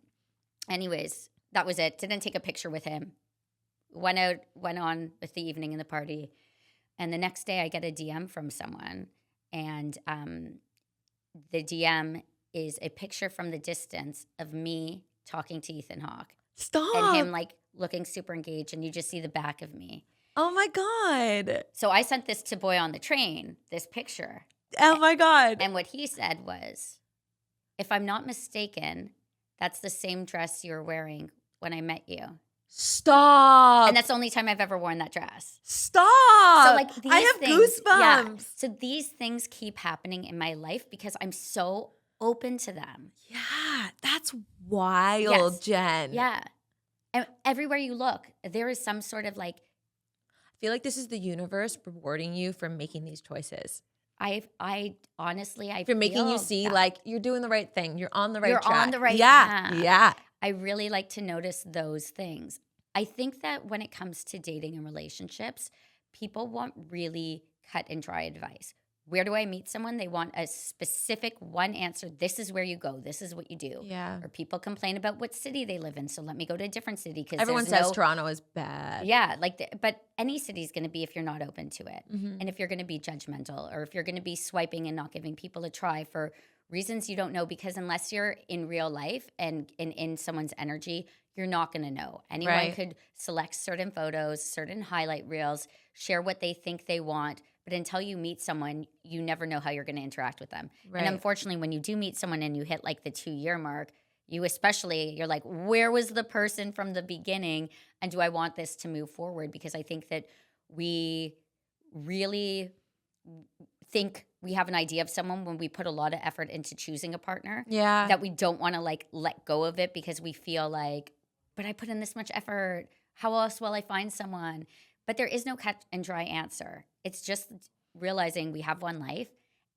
Anyways, that was it. Didn't take a picture with him. Went on with the evening and the party. And the next day I get a DM from someone and the DM is a picture from the distance of me talking to Ethan Hawke. Stop. And him like looking super engaged and you just see the back of me. Oh my God. So I sent this to Boy on the Train, this picture. Oh my God. And what he said was, if I'm not mistaken, that's the same dress you were wearing when I met you. Stop. And that's the only time I've ever worn that dress. Stop. So like these I have things, goosebumps. Yeah. So these things keep happening in my life because I'm so open to them. Yeah, that's wild, Yes. Jen. Yeah. And everywhere you look, there is some sort of like, I feel like this is the universe rewarding you for making these choices. I honestly, I For making you feel see that. like you're doing the right thing. You're on the right You're track. on the right yeah. path. Yeah. I really like to notice those things. I think that when it comes to dating and relationships, people want really cut and dry advice. where do I meet someone? They want a specific one answer. This is where you go. This is what you do. Yeah. Or people complain about what city they live in. So let me go to a different city because Everyone says Toronto is bad. Yeah, but any city is going to be if you're not open to it. Mm-hmm. And if you're going to be judgmental or if you're going to be swiping and not giving people a try for reasons you don't know, because unless you're in real life and in someone's energy, you're not going to know. Anyone Right. could select certain photos, certain highlight reels, share what they think they want. But until you meet someone, you never know how you're going to interact with them. Right. And unfortunately, when you do meet someone and you hit like the 2-year mark, you're like, where was the person from the beginning? And do I want this to move forward? Because I think that we really think we have an idea of someone when we put a lot of effort into choosing a partner. Yeah. That we don't want to like let go of it because we feel like, but I put in this much effort. How else will I find someone? But there is no cut and dry answer. It's just realizing we have one life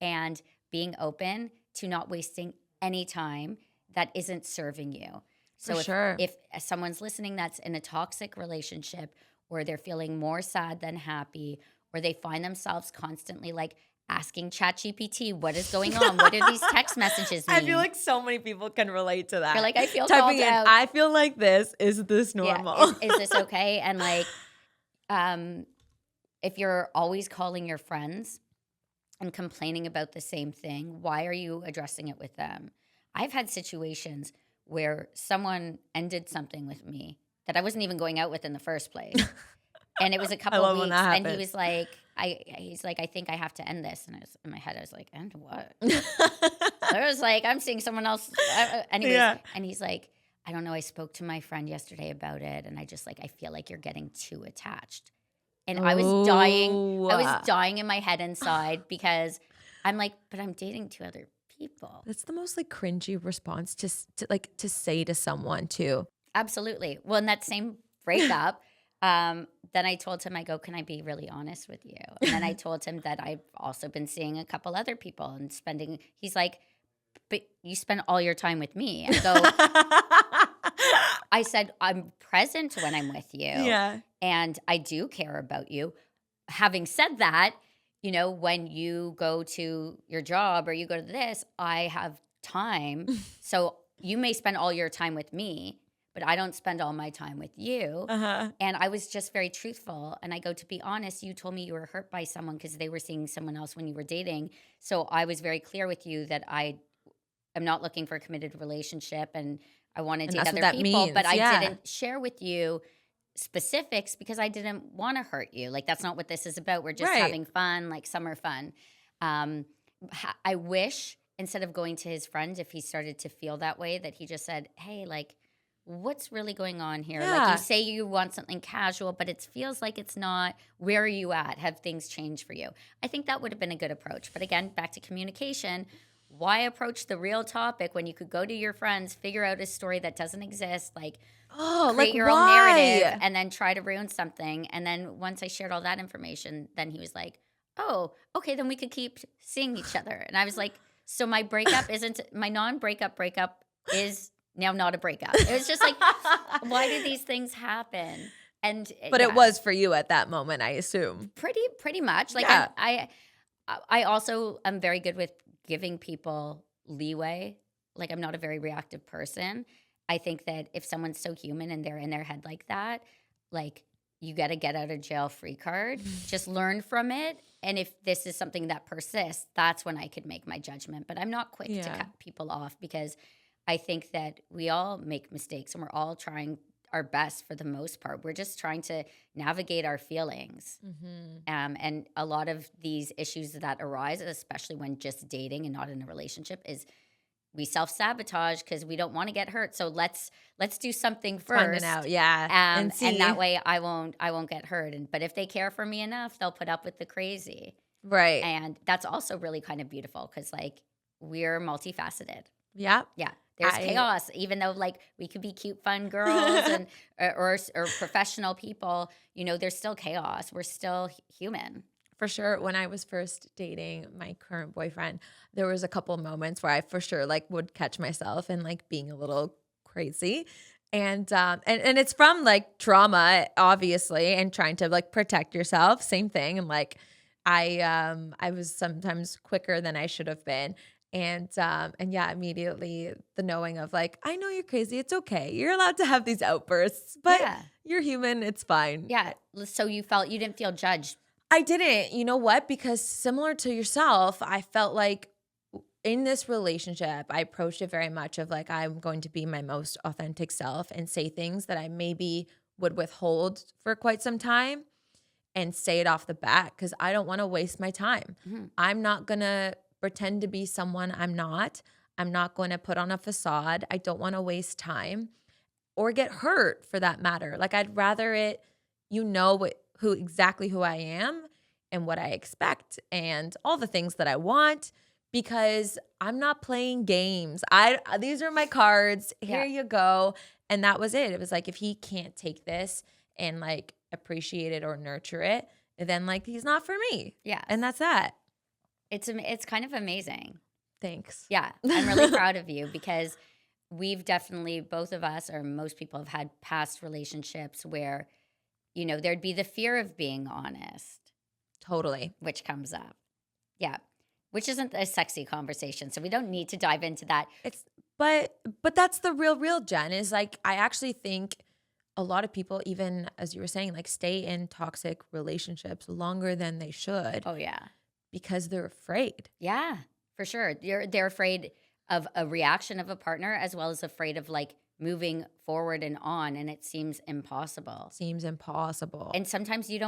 and being open to not wasting any time that isn't serving you. So if someone's listening that's in a toxic relationship, or they're feeling more sad than happy, or they find themselves constantly like asking ChatGPT, what is going on? What do these text messages mean? I feel like so many people can relate to that. You're like, I feel typing called out. I feel like this. Is this normal? Yeah, is this okay? And like, if you're always calling your friends and complaining about the same thing, why are you addressing it with them? I've had situations where someone ended something with me that I wasn't even going out with in the first place. And it was a couple of weeks, and he was like, he's like, I think I have to end this. And I was, in my head, I was like, end what? I was like, I'm seeing someone else. Anyways, Yeah. And he's like, I don't know. I spoke to my friend yesterday about it, and I just like, I feel like you're getting too attached. And I was dying. I was dying in my head inside because I'm like, but I'm dating 2 other people. That's the most like cringy response to say to someone too. Absolutely. Well, in that same breakup, then I told him, I go, can I be really honest with you? And then I told him that I've also been seeing a couple other people and he's like, but you spend all your time with me. I go, I said, I'm present when I'm with you. Yeah. And I do care about you. Having said that, you know, when you go to your job or you go to this, I have time. So you may spend all your time with me, but I don't spend all my time with you. Uh-huh. And I was just very truthful. And I go, to be honest, you told me you were hurt by someone because they were seeing someone else when you were dating. So I was very clear with you that I am not looking for a committed relationship and I want to date other people. Means. But I Yeah. didn't share with you specifics because I didn't want to hurt you. Like, that's not what this is about. We're just Right. having fun, like summer fun. I wish instead of going to his friend, if he started to feel that way, that he just said, hey, like, what's really going on here? Yeah. Like, you say you want something casual, but it feels like it's not. Where are you at? Have things changed for you? I think that would have been a good approach. But again, back to communication. Why approach the real topic when you could go to your friends, figure out a story that doesn't exist, like create your own narrative, and then try to ruin something. And then once I shared all that information, then he was like, oh, okay, then we could keep seeing each other. And I was like, so my non-breakup breakup is now not a breakup. It was just like, why do these things happen? But it was for you at that moment, I assume. Pretty much. Like, Yeah. I also am very good with giving people leeway. Like, I'm not a very reactive person. I think that if someone's so human and they're in their head like that, like, you got to get out of jail free card. Just learn from it. And if this is something that persists, that's when I could make my judgment. But I'm not quick to cut people off because I think that we all make mistakes and we're all trying our best for the most part. We're just trying to navigate our feelings. Mm-hmm. And a lot of these issues that arise, especially when just dating and not in a relationship, is we self-sabotage because we don't want to get hurt. So let's do something first. Find it out, yeah. And that way I won't get hurt. But if they care for me enough, they'll put up with the crazy. Right. And that's also really kind of beautiful because, like, we're multifaceted. Yeah. Yeah. There's chaos, even though, like, we could be cute, fun girls and or professional people, you know, there's still chaos. We're still human. For sure. When I was first dating my current boyfriend, there was a couple moments where I for sure like would catch myself and like being a little crazy. And it's from like trauma, obviously, and trying to like protect yourself. Same thing. And like I was sometimes quicker than I should have been. And yeah, immediately the knowing of like, I know you're crazy. It's okay. You're allowed to have these outbursts, but Yeah. you're human. It's fine. Yeah. So you didn't feel judged. I didn't. You know what? Because similar to yourself, I felt like in this relationship, I approached it very much of like, I'm going to be my most authentic self and say things that I maybe would withhold for quite some time and say it off the bat because I don't want to waste my time. Mhm. I'm not going to pretend to be someone I'm not. I'm not going to put on a facade. I don't want to waste time or get hurt for that matter. Like I'd rather it, exactly who I am and what I expect and all the things that I want because I'm not playing games. These are my cards. Here you go. And that was it. It was like if he can't take this and like appreciate it or nurture it, then like he's not for me. Yeah. And that's that. It's kind of amazing. Thanks. Yeah. I'm really proud of you because we've definitely, both of us or most people have had past relationships where, you know, there'd be the fear of being honest. Totally. Which comes up. Yeah. Which isn't a sexy conversation. So we don't need to dive into that. But that's the real Jen is like, I actually think a lot of people, even as you were saying, like stay in toxic relationships longer than they should. Oh yeah. Because they're afraid. Yeah, for sure. They're afraid of a reaction of a partner as well as afraid of like moving forward and on, and it seems impossible. And sometimes you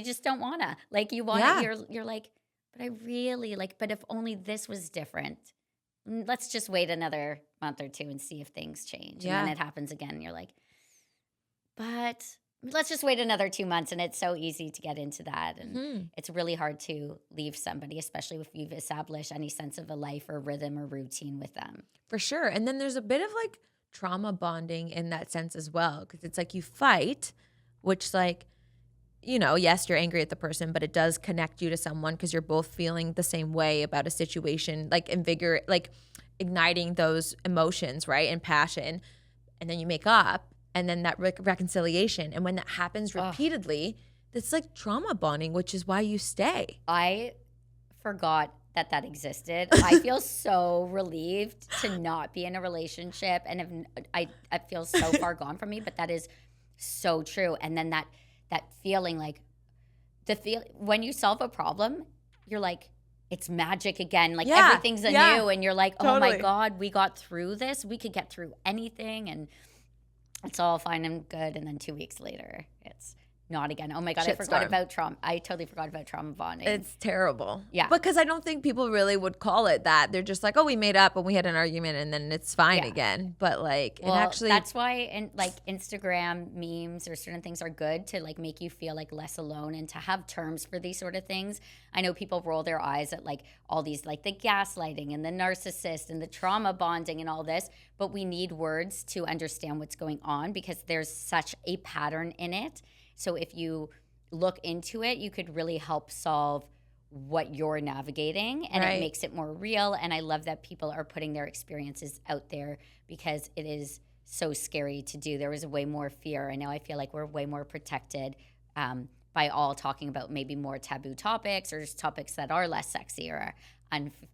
just don't wanna. Like you wanna, you're like, but I really like, but if only this was different. Let's just wait another month or two and see if things change. And then it happens again and you're like, but let's just wait another 2 months. And it's so easy to get into that. And it's really hard to leave somebody, especially if you've established any sense of a life or rhythm or routine with them. For sure. And then there's a bit of like trauma bonding in that sense as well. Because it's like you fight, which like, you know, yes, you're angry at the person, but it does connect you to someone because you're both feeling the same way about a situation, like igniting those emotions, right? And passion. And then you make up. And then that reconciliation. And when that happens repeatedly, it's like trauma bonding, which is why you stay. I forgot that existed. I feel so relieved to not be in a relationship. And I feel so far gone from me, but that is so true. And then that feeling like when you solve a problem, you're like, it's magic again. Like everything's anew. And you're like, oh my God, we got through this. We could get through anything. And it's all fine and good, and then 2 weeks later, it's not again. Oh my God, I forgot about trauma. I totally forgot about trauma bonding. It's terrible. Yeah. Because I don't think people really would call it that. They're just like, oh, we made up and we had an argument and then it's fine again. But like, it actually. That's why Instagram memes or certain things are good to like make you feel like less alone and to have terms for these sort of things. I know people roll their eyes at like all these, like the gaslighting and the narcissist and the trauma bonding and all this, but we need words to understand what's going on because there's such a pattern in it. So if you look into it, you could really help solve what you're navigating and it makes it more real. And I love that people are putting their experiences out there because it is so scary to do. There was way more fear. And now I feel like we're way more protected by all talking about maybe more taboo topics or just topics that are less sexy or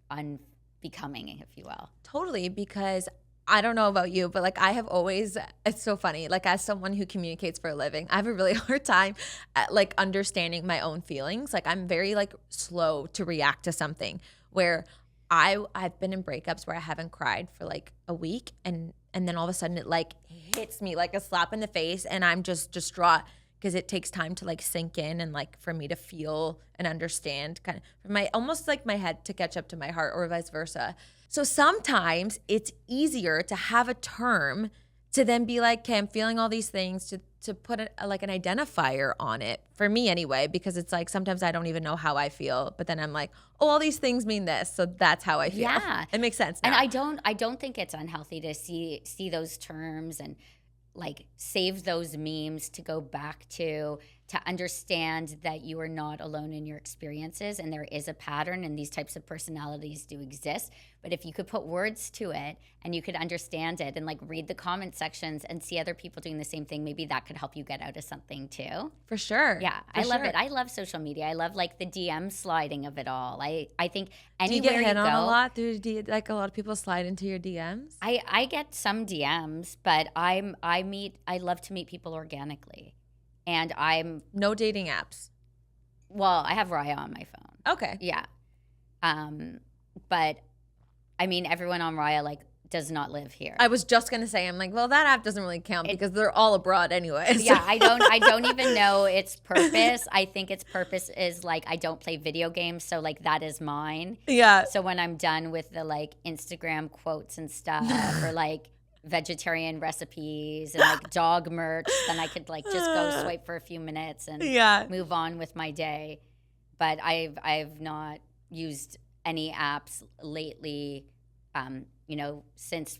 unbecoming, if you will. Totally, because I don't know about you, but like I have always, it's so funny, like as someone who communicates for a living, I have a really hard time at like understanding my own feelings. Like I'm very like slow to react to something where I've been in breakups where I haven't cried for like a week and then all of a sudden it like hits me like a slap in the face and I'm just distraught because it takes time to like sink in and like for me to feel and understand kind of from almost like my head to catch up to my heart or vice versa. So sometimes it's easier to have a term to then be like, okay, I'm feeling all these things to put like an identifier on it for me anyway, because it's like sometimes I don't even know how I feel, but then I'm like, oh, all these things mean this, so that's how I feel. Yeah, it makes sense now. And I don't think it's unhealthy to see those terms and like save those memes to go back to to understand that you are not alone in your experiences and there is a pattern and these types of personalities do exist. But if you could put words to it and you could understand it and like read the comment sections and see other people doing the same thing, maybe that could help you get out of something too. For sure. Yeah, I love it. I love social media. I love like the DM sliding of it all. I think Do you anywhere get hit on go, a lot? Like a lot of people slide into your DMs? I get some DMs, but I love to meet people organically. And no dating apps. Well, I have Raya on my phone. Okay. Yeah. But I mean, everyone on Raya like does not live here. I was just gonna say, I'm like, well, that app doesn't really count because they're all abroad anyways. Yeah, I don't even know its purpose. I think its purpose is like I don't play video games, so like that is mine. Yeah. So when I'm done with the like Instagram quotes and stuff or like vegetarian recipes and like dog merch, then I could like just go swipe for a few minutes and move on with my day. But I've not used any apps lately, since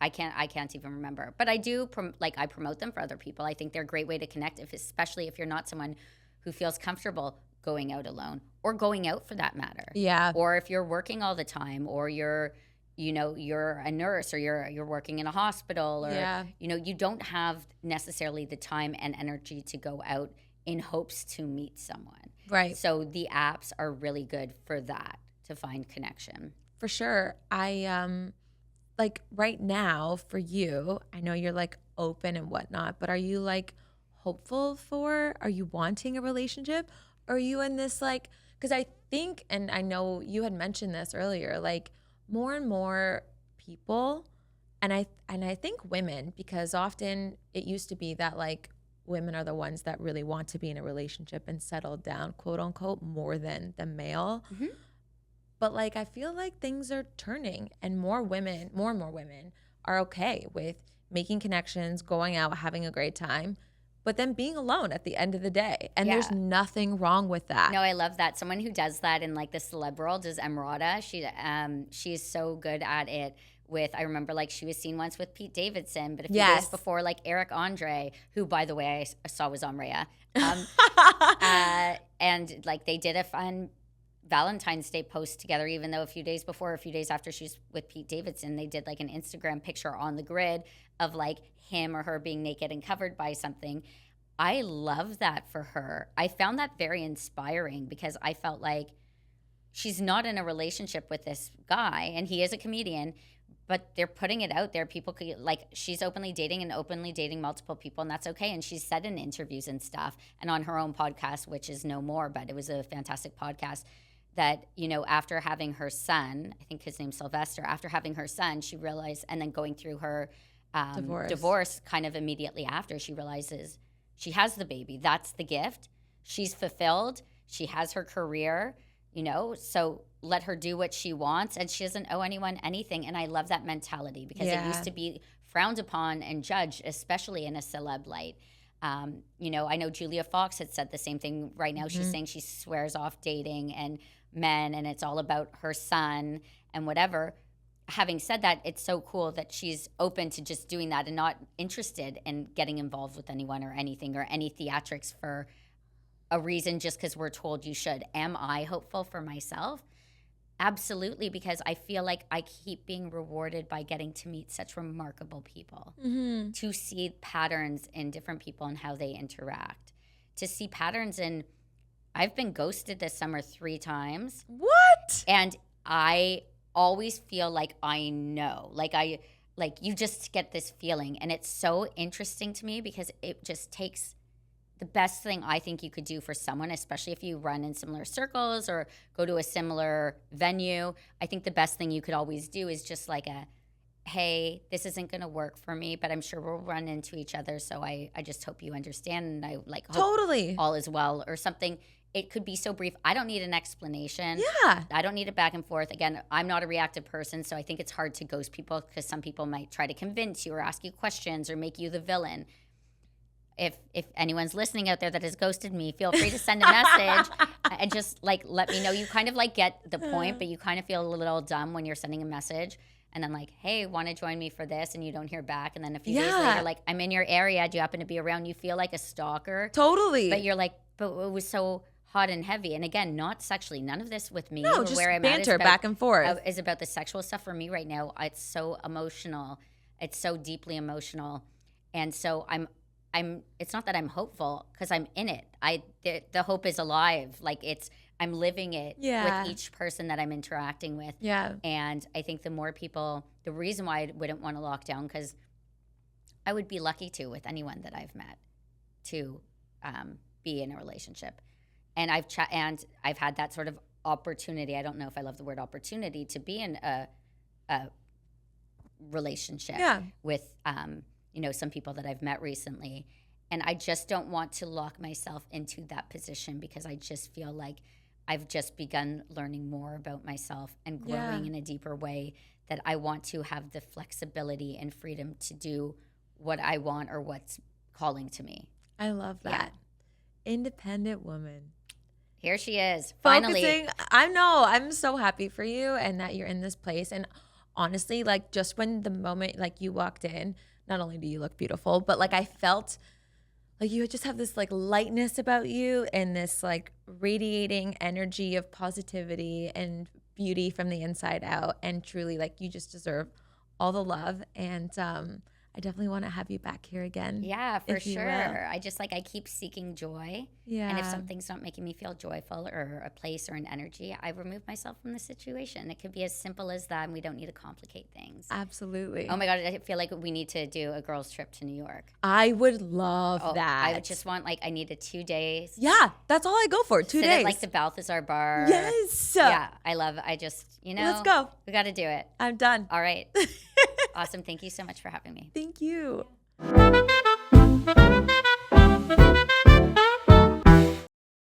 I can't even remember. But I do I promote them for other people. I think they're a great way to connect, especially if you're not someone who feels comfortable going out alone or going out for that matter. Yeah. Or if you're working all the time or you're a nurse or you're working in a hospital or, you don't have necessarily the time and energy to go out in hopes to meet someone. Right. So the apps are really good for that, to find connection. For sure. I, like right now for you, I know you're like open and whatnot, but are you like are you wanting a relationship? Or are you in this like, because I think, and I know you had mentioned this earlier, like, more and more people, and I think women, because often it used to be that like women are the ones that really want to be in a relationship and settle down, quote unquote, more than the male. Mm-hmm. But like I feel like things are turning and more and more women are okay with making connections, going out, having a great time, but then being alone at the end of the day. And there's nothing wrong with that. No, I love that. Someone who does that in like the celeb world is Emrata. She's so good at it with, I remember like she was seen once with Pete Davidson, but a few days before like Eric Andre, who by the way I saw was on Rhea. And like they did a fun Valentine's Day post together, even though a few days after she's with Pete Davidson, they did like an Instagram picture on the grid of like him or her being naked and covered by something. I love that for her. I found that very inspiring because I felt like she's not in a relationship with this guy and he is a comedian, but they're putting it out there. People could like, she's openly dating multiple people, and that's okay. And she's said in interviews and stuff and on her own podcast, which is no more, but it was a fantastic podcast, that, after having her son, I think his name's Sylvester, after having her son, she realized, and then going through her divorce kind of immediately after, she realizes she has the baby. That's the gift. She's fulfilled. She has her career, so let her do what she wants, and she doesn't owe anyone anything. And I love that mentality because it used to be frowned upon and judged, especially in a celeb light. I know Julia Fox had said the same thing. Right now she's saying she swears off dating and men and it's all about her son and whatever. Having said that, it's so cool that she's open to just doing that and not interested in getting involved with anyone or anything or any theatrics for a reason just because we're told you should. Am I hopeful for myself? Absolutely, because I feel like I keep being rewarded by getting to meet such remarkable people, to see patterns in different people and how they interact, to see patterns in, I've been ghosted this summer 3 times. What? And I always feel like I know, like you just get this feeling. And it's so interesting to me because it just takes the best thing I think you could do for someone, especially if you run in similar circles or go to a similar venue. I think the best thing you could always do is just like hey, this isn't going to work for me, but I'm sure we'll run into each other. So I just hope you understand. And I hope totally all is well or something. It could be so brief. I don't need an explanation. Yeah. I don't need a back and forth. Again, I'm not a reactive person, so I think it's hard to ghost people because some people might try to convince you or ask you questions or make you the villain. If anyone's listening out there that has ghosted me, feel free to send a message and just like let me know. You kind of like get the point, but you kind of feel a little dumb when you're sending a message. and then like, hey, want to join me for this, and you don't hear back, and then a few days Yeah. later, like, I'm in your area, do you happen to be around? You feel like a stalker, Totally. but you're like, but it was so hot and heavy. And again, not sexually, none of this with me. No, just where I'm at is banter about- back and forth. is about the sexual stuff for me right now. It's so emotional. It's so deeply emotional. And so I'm it's not that I'm hopeful, because I'm in it. The hope is alive. Like I'm living it Yeah. with each person that I'm interacting with. Yeah. And I think the more people, the reason why I wouldn't want to lock down, because I would be lucky to with anyone that I've met to be in a relationship. And I've had that sort of opportunity. I don't know if I love the word opportunity, to be in a relationship with some people that I've met recently. And I just don't want to lock myself into that position, because I just feel like I've just begun learning more about myself and growing in a deeper way, that I want to have the flexibility and freedom to do what I want or what's calling to me. I love that. Independent woman. Here she is, finally. Focusing. I know. I'm so happy for you and that you're in this place. And honestly, like, just when the moment like you walked in, not only do you look beautiful, but like I felt like you just have this like lightness about you and this like radiating energy of positivity and beauty from the inside out. And truly, like, you just deserve all the love. And I definitely want to have you back here again. Yeah, for sure. I just I keep seeking joy. Yeah. And if something's not making me feel joyful, or a place or an energy, I remove myself from the situation. It could be as simple as that, and we don't need to complicate things. Absolutely. Oh my God, I feel like we need to do a girls' trip to New York. I would love that. I just want, I need a 2 days. Yeah, that's all I go for. 2 days. Sit at the Balthazar bar. Yes. Yeah, I just, let's go. We got to do it. I'm done. All right. Awesome. Thank you so much for having me. Thank you.